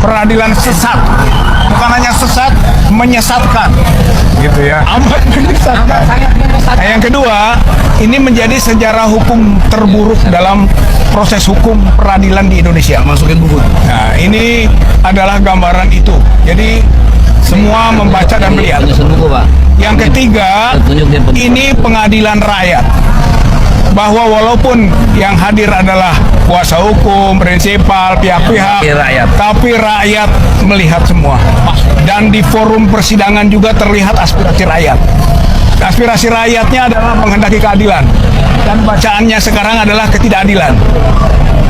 peradilan sesat. Bukan hanya sesat, menyesatkan. Gitu ya. Amat menyesatkan. Nah, yang kedua, ini menjadi sejarah hukum terburuk dalam proses hukum peradilan di Indonesia. Masukin buku. Nah, ini adalah gambaran itu. Jadi semua membaca dan melihat. Yang ketiga, ini pengadilan rakyat. Bahwa walaupun yang hadir adalah kuasa hukum, prinsipal, pihak-pihak, tapi rakyat melihat semua. Dan di forum persidangan juga terlihat aspirasi rakyat. Aspirasi rakyatnya adalah menghendaki keadilan. Dan bacaannya sekarang adalah ketidakadilan.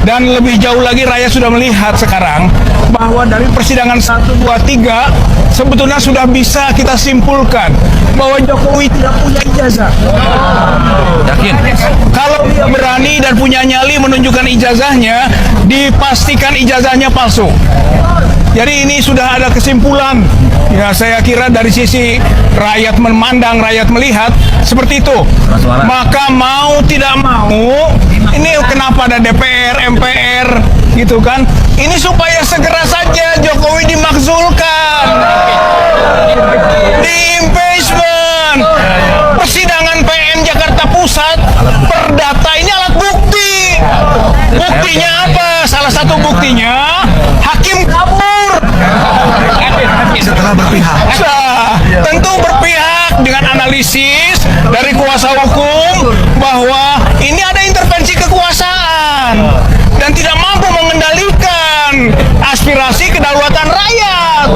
Dan lebih jauh lagi rakyat sudah melihat sekarang bahwa dari persidangan 1, 2, 3 sebetulnya sudah bisa kita simpulkan bahwa Jokowi tidak punya ijazah. Yakin? Kalau dia berani dan punya nyali menunjukkan ijazahnya, dipastikan ijazahnya palsu. Jadi ini sudah ada kesimpulan. Ya, saya kira dari sisi rakyat memandang, rakyat melihat seperti itu. Maka mau tidak mau, ini kenapa ada DPR, MPR, gitu kan? Ini supaya segera saja Jokowi dimakzulkan, di impeachment. Persidangan PN Jakarta Pusat, perdata ini alat bukti. Buktinya apa? Salah satu buktinya hakim kabur. Setelah berpihak. Nah, tentu berpihak dengan analisis dari kuasa hukum bahwa ini ada intervensi kekuasaan dan tidak mampu mengendalikan aspirasi kedaulatan rakyat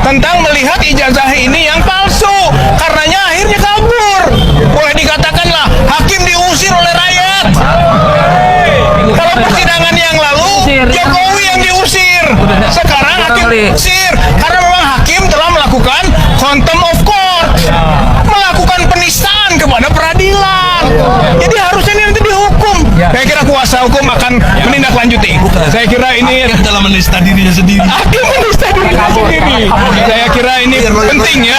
tentang melihat ijazah ini yang palsu, karenanya akhirnya kabur. Boleh dikatakanlah hakim diusir oleh rakyat. Kalau persidangan yang lalu Jokowi yang diusir, sekarang hakim diusir karena memang hakim telah melakukan contempt of court, melakukan penistaan kepada peradilan. Jadi harusnya ini nanti dihukum. Saya kira kuasa hukum akan menindaklanjuti. Saya kira ini Dalam menista dirinya sendiri. hakim menista dirinya sendiri. Saya kira ini penting ya.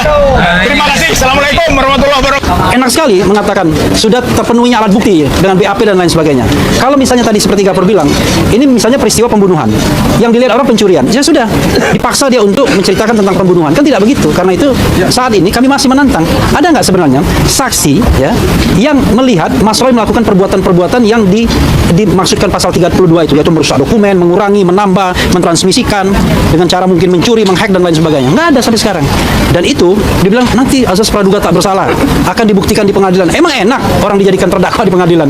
Terima kasih. Assalamualaikum warahmatullahi wabarakatuh. Enak sekali mengatakan sudah terpenuhinya alat bukti dengan BAP dan lain sebagainya. Kalau misalnya tadi seperti Gafur bilang, ini misalnya peristiwa pembunuhan yang dilihat orang pencurian, ya sudah dipaksa dia untuk menceritakan tentang pembunuhan, kan tidak begitu. Karena itu saat ini kami masih menantang. Ada nggak sebenarnya saksi ya yang melihat Mas Roy melakukan perbuatan-perbuatan yang dimaksudkan pasal 32 itu, yaitu merusak dokumen, mengurangi, menambah, mentransmisikan dengan cara mungkin mencuri, menghack dan lain sebagainya. Nggak ada sampai sekarang. Dan itu dibilang nanti azas praduga tak bersalah akan dibuktikan di pengadilan. Emang enak orang dijadikan terdakwa di pengadilan.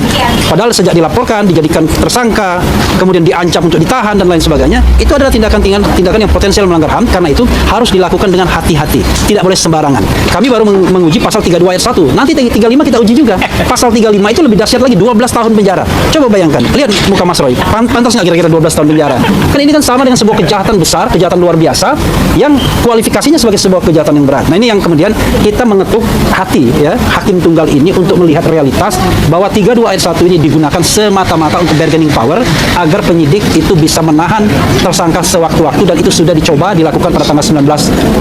Padahal sejak dilaporkan, dijadikan tersangka, kemudian diancam untuk ditahan dan lain sebagainya, itu adalah tindakan yang potensial melanggar HAM. Karena itu harus dilakukan dengan hati-hati, tidak boleh sembarangan. Kami baru menguji pasal 32 ayat 1. Nanti 35 kita uji juga. Pasal 35 itu lebih dahsyat lagi, 12 tahun penjara. Coba bayangkan, lihat muka Mas Roy. Pantas nggak kira-kira 12 tahun penjara? Kan ini kan sama dengan sebuah kejahatan besar, kejahatan luar biasa yang kualifikasinya sebagai sebuah kejahatan yang berat. Nah, ini yang kemudian kita mengetuk hati ya hakim tunggal ini untuk melihat realitas bahwa 32 ayat 1 ini digunakan semata-mata untuk bargaining power agar penyidik itu bisa menahan tersangka sewaktu-waktu, dan itu sudah dicoba dilakukan pada tanggal 19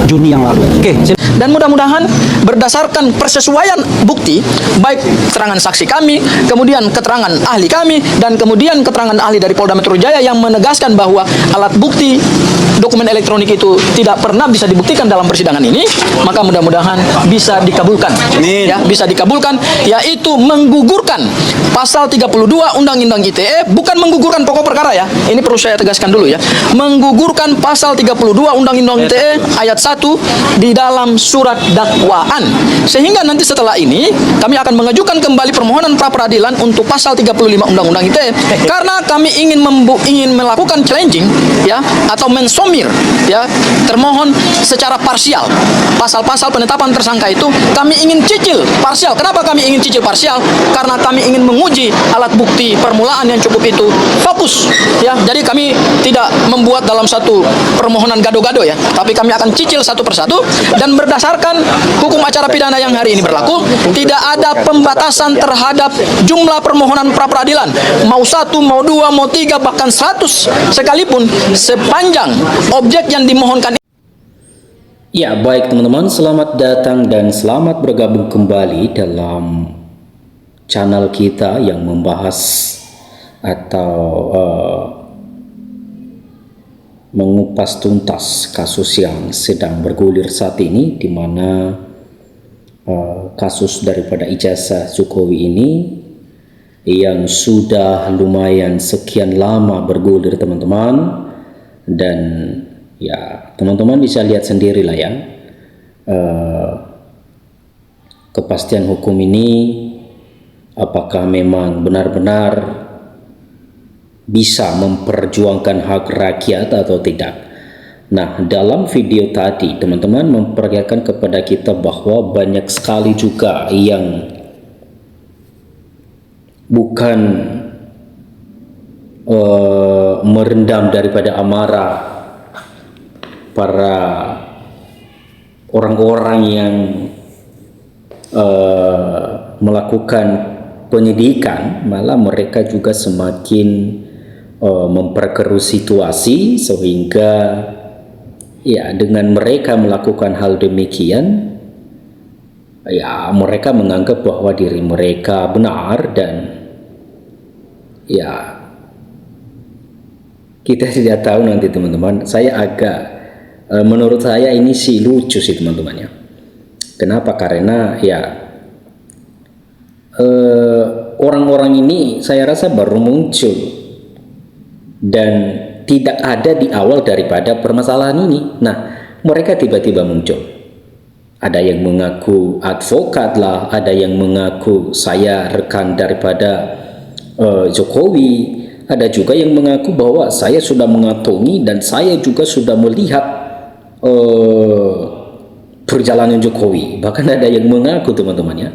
Juni yang lalu. Oke. Dan mudah-mudahan berdasarkan persesuaian bukti, baik keterangan saksi kami, kemudian keterangan ahli kami, dan kemudian keterangan ahli dari Polda Metro Jaya yang menegaskan bahwa alat bukti dokumen elektronik itu tidak pernah bisa dibuktikan dalam persidangan ini, maka mudah-mudahan bisa dikabulkan. Ya, bisa dikabulkan, yaitu menggugurkan pasal 32 Undang-Undang ITE, bukan menggugurkan pokok perkara ya. Ini perlu saya tegaskan dulu ya. Menggugurkan pasal 32 Undang-Undang ITE ayat 1 di dalam surat dakwaan. Sehingga nanti setelah ini kami akan mengajukan kembali permohonan pra peradilan untuk pasal 35 Undang-Undang ITE karena kami ingin melakukan challenging ya atau mensomir ya termohon secara parsial. Pasal-pasal penetapan tersangka itu kami ingin cicil parsial. Kenapa kami ingin cicil parsial? Karena kami ingin menguji alat bukti permulaan yang cukup itu fokus ya. Jadi kami tidak membuat dalam satu permohonan gado-gado ya, tapi kami akan cicil satu persatu, dan berdasarkan hukum acara pidana yang hari ini berlaku, tidak ada pembatasan terhadap jumlah permohonan pra peradilan, mau 1, mau 2, mau 3, bahkan 100 sekalipun, sepanjang objek yang dimohonkan. Ya, baik teman-teman, selamat datang dan selamat bergabung kembali dalam channel kita yang membahas atau mengupas tuntas kasus yang sedang bergulir saat ini, di mana kasus daripada ijazah Jokowi ini yang sudah lumayan sekian lama bergulir teman-teman. Dan ya teman-teman bisa lihat sendiri lah ya, kepastian hukum ini apakah memang benar-benar bisa memperjuangkan hak rakyat atau tidak. Nah, dalam video tadi teman-teman memperlihatkan kepada kita bahwa banyak sekali juga yang bukan merendam daripada amarah para orang-orang yang melakukan penyidikan, malah mereka juga semakin memperkeruh situasi, sehingga ya dengan mereka melakukan hal demikian ya mereka menganggap bahwa diri mereka benar. Dan ya kita tidak tahu nanti teman-teman. Saya agak menurut saya ini sih lucu sih teman-teman ya. Kenapa? Karena ya orang-orang ini saya rasa baru muncul dan tidak ada di awal daripada permasalahan ini. Nah, mereka tiba-tiba muncul. Ada yang mengaku advokat lah, ada yang mengaku saya rekan daripada Jokowi, ada juga yang mengaku bahwa saya sudah mengantongi dan saya juga sudah melihat perjalanan Jokowi. Bahkan ada yang mengaku teman-teman ya.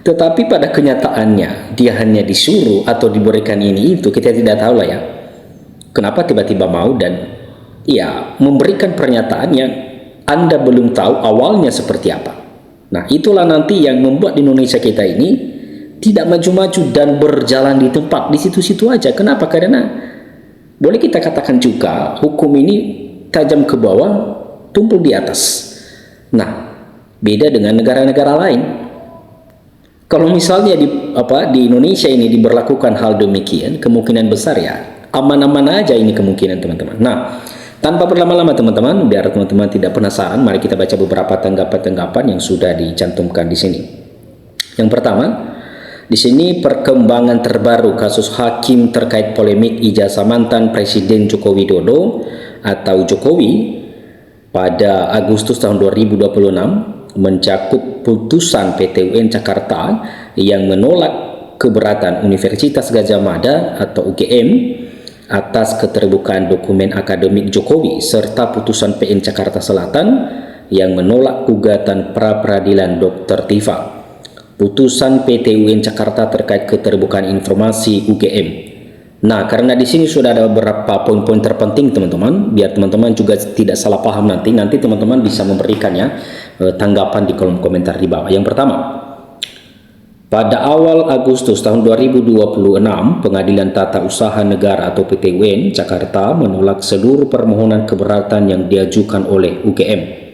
Tetapi pada kenyataannya dia hanya disuruh atau diberikan ini itu, kita tidak tahu lah ya. Kenapa tiba-tiba mau dan ya memberikan pernyataan yang Anda belum tahu awalnya seperti apa. Nah, itulah nanti yang membuat Indonesia kita ini tidak maju-maju dan berjalan di tempat, di situ-situ aja. Kenapa? Karena boleh kita katakan juga hukum ini tajam ke bawah, tumpul di atas. Nah, beda dengan negara-negara lain. Kalau misalnya di Indonesia ini diberlakukan hal demikian, kemungkinan besar ya aman-aman aja ini kemungkinan teman-teman. Nah, tanpa berlama-lama teman-teman, biar teman-teman tidak penasaran, mari kita baca beberapa tanggapan-tanggapan yang sudah dicantumkan di sini. Yang pertama, di sini perkembangan terbaru kasus hakim terkait polemik ijazah mantan Presiden Joko Widodo atau Jokowi pada Agustus tahun 2026 mencakup putusan PT UN Jakarta yang menolak keberatan Universitas Gadjah Mada atau UGM atas keterbukaan dokumen akademik Jokowi, serta putusan PN Jakarta Selatan yang menolak gugatan pra-peradilan Dr. Tifa. Putusan PT UN Jakarta terkait keterbukaan informasi UGM. Nah, karena di sini sudah ada beberapa poin-poin terpenting teman-teman, biar teman-teman juga tidak salah paham nanti teman-teman bisa memberikannya tanggapan di kolom komentar di bawah. Yang pertama, pada awal Agustus tahun 2026, Pengadilan Tata Usaha Negara atau PT UN Jakarta menolak seluruh permohonan keberatan yang diajukan oleh UGM.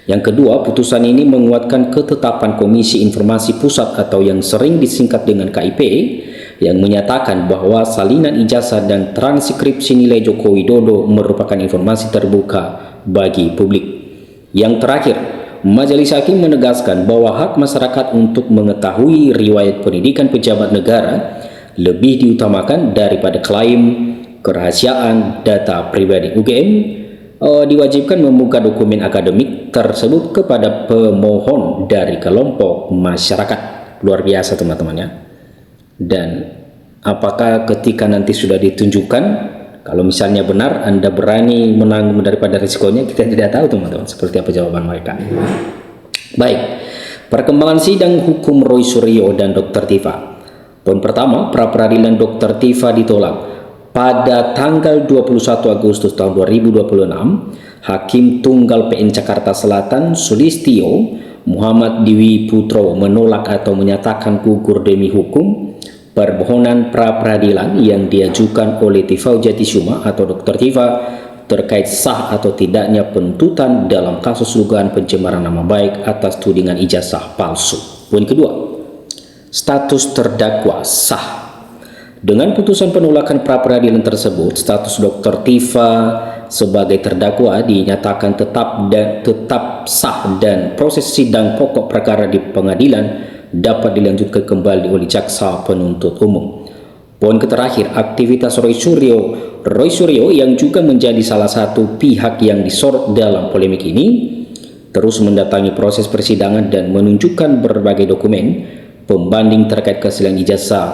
Yang kedua, putusan ini menguatkan ketetapan Komisi Informasi Pusat atau yang sering disingkat dengan KIP yang menyatakan bahwa salinan ijazah dan transkripsi nilai Joko Widodo merupakan informasi terbuka bagi publik. Yang terakhir, Majelis Hakim menegaskan bahwa hak masyarakat untuk mengetahui riwayat pendidikan pejabat negara lebih diutamakan daripada klaim kerahasiaan data pribadi. UGM diwajibkan membuka dokumen akademik tersebut kepada pemohon dari kelompok masyarakat. Luar biasa teman-teman ya. Dan apakah ketika nanti sudah ditunjukkan, kalau misalnya benar Anda berani menanggung daripada risikonya, kita tidak tahu teman-teman seperti apa jawaban mereka. Baik, perkembangan sidang hukum Roy Suryo dan Dr. Tifa. Poin pertama, pra-peradilan Dr. Tifa ditolak. Pada tanggal 21 Agustus tahun 2026, Hakim Tunggal PN Jakarta Selatan Sulistio Muhammad Dewi Putro menolak atau menyatakan gugur demi hukum permohonan pra-peradilan yang diajukan oleh Tifaujathisuma atau Dr. Tifa terkait sah atau tidaknya penuntutan dalam kasus dugaan pencemaran nama baik atas tudingan ijazah palsu. Poin kedua, status terdakwa sah. Dengan putusan penolakan pra-peradilan tersebut, status Dr. Tifa sebagai terdakwa dinyatakan tetap sah dan proses sidang pokok perkara di pengadilan dapat dilanjutkan kembali oleh jaksa penuntut umum. Poin terakhir, aktivitas Roy Suryo yang juga menjadi salah satu pihak yang disorot dalam polemik ini terus mendatangi proses persidangan dan menunjukkan berbagai dokumen pembanding terkait kehasilan ijazah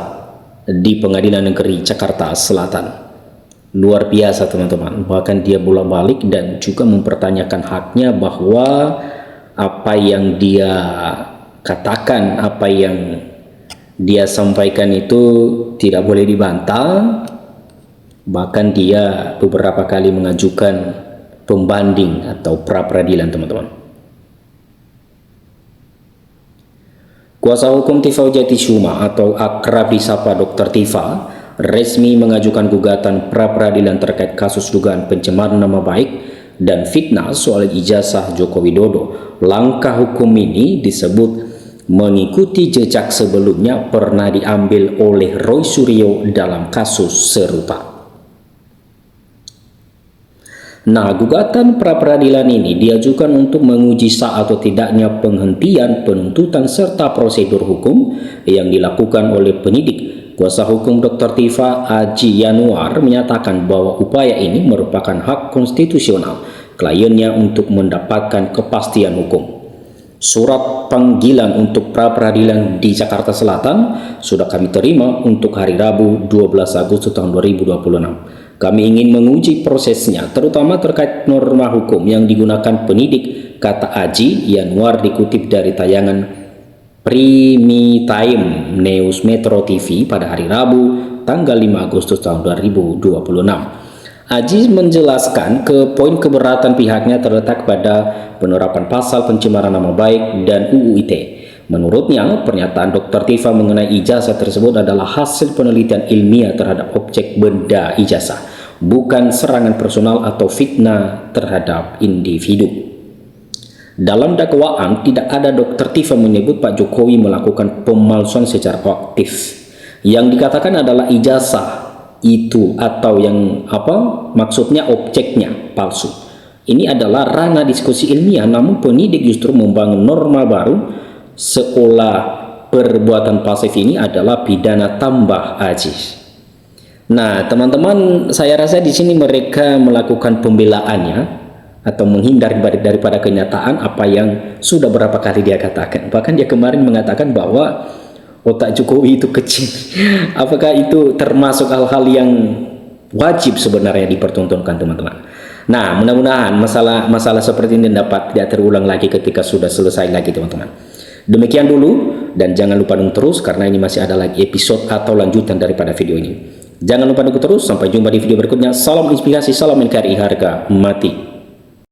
di Pengadilan Negeri Jakarta Selatan. Luar biasa teman-teman, bahkan dia bolak-balik dan juga mempertanyakan haknya bahwa apa yang dia katakan, apa yang dia sampaikan itu tidak boleh dibantah. Bahkan dia beberapa kali mengajukan pembanding atau pra-peradilan teman-teman. Kuasa hukum Tifa Hujjatisuma atau akrab disapa Dr. Tifa resmi mengajukan gugatan pra-peradilan terkait kasus dugaan pencemaran nama baik dan fitnah soal ijazah Joko Widodo. Langkah hukum ini disebut mengikuti jejak sebelumnya pernah diambil oleh Roy Suryo dalam kasus serupa. Nah, gugatan pra-peradilan ini diajukan untuk menguji sah atau tidaknya penghentian penuntutan serta prosedur hukum yang dilakukan oleh penyidik. Kuasa hukum Dr. Tifa Aji Yanuar menyatakan bahwa upaya ini merupakan hak konstitusional kliennya untuk mendapatkan kepastian hukum. Surat panggilan untuk pra-peradilan di Jakarta Selatan sudah kami terima untuk hari Rabu 12 Agustus tahun 2026. Kami ingin menguji prosesnya, terutama terkait norma hukum yang digunakan penyidik, kata Aji Yanuar dikutip dari tayangan Prime Time News Metro TV pada hari Rabu tanggal 5 Agustus tahun 2026. Aji menjelaskan ke poin keberatan pihaknya terletak pada penerapan pasal pencemaran nama baik dan UU ITE. Menurutnya, pernyataan Dr. Tifa mengenai ijazah tersebut adalah hasil penelitian ilmiah terhadap objek benda ijazah, bukan serangan personal atau fitnah terhadap individu. Dalam dakwaan tidak ada Dr. Tifa menyebut Pak Jokowi melakukan pemalsuan secara aktif. Yang dikatakan adalah ijazah itu atau yang maksudnya objeknya palsu. Ini adalah ranah diskusi ilmiah, namun penyidik justru membangun norma baru seolah perbuatan pasif ini adalah pidana tambah Aji. Nah, teman-teman, saya rasa di sini mereka melakukan pembelaannya atau menghindar daripada kenyataan apa yang sudah berapa kali dia katakan. Bahkan dia kemarin mengatakan bahwa otak Jokowi itu kecil. Apakah itu termasuk hal-hal yang wajib sebenarnya dipertontonkan teman-teman? Nah, mudah-mudahan masalah seperti ini dapat tidak terulang lagi ketika sudah selesai lagi teman-teman. Demikian dulu, dan jangan lupa dukung terus karena ini masih ada lagi episode atau lanjutan daripada video ini. Jangan lupa dukung terus, sampai jumpa di video berikutnya. Salam inspirasi, salam NKRI harga mati.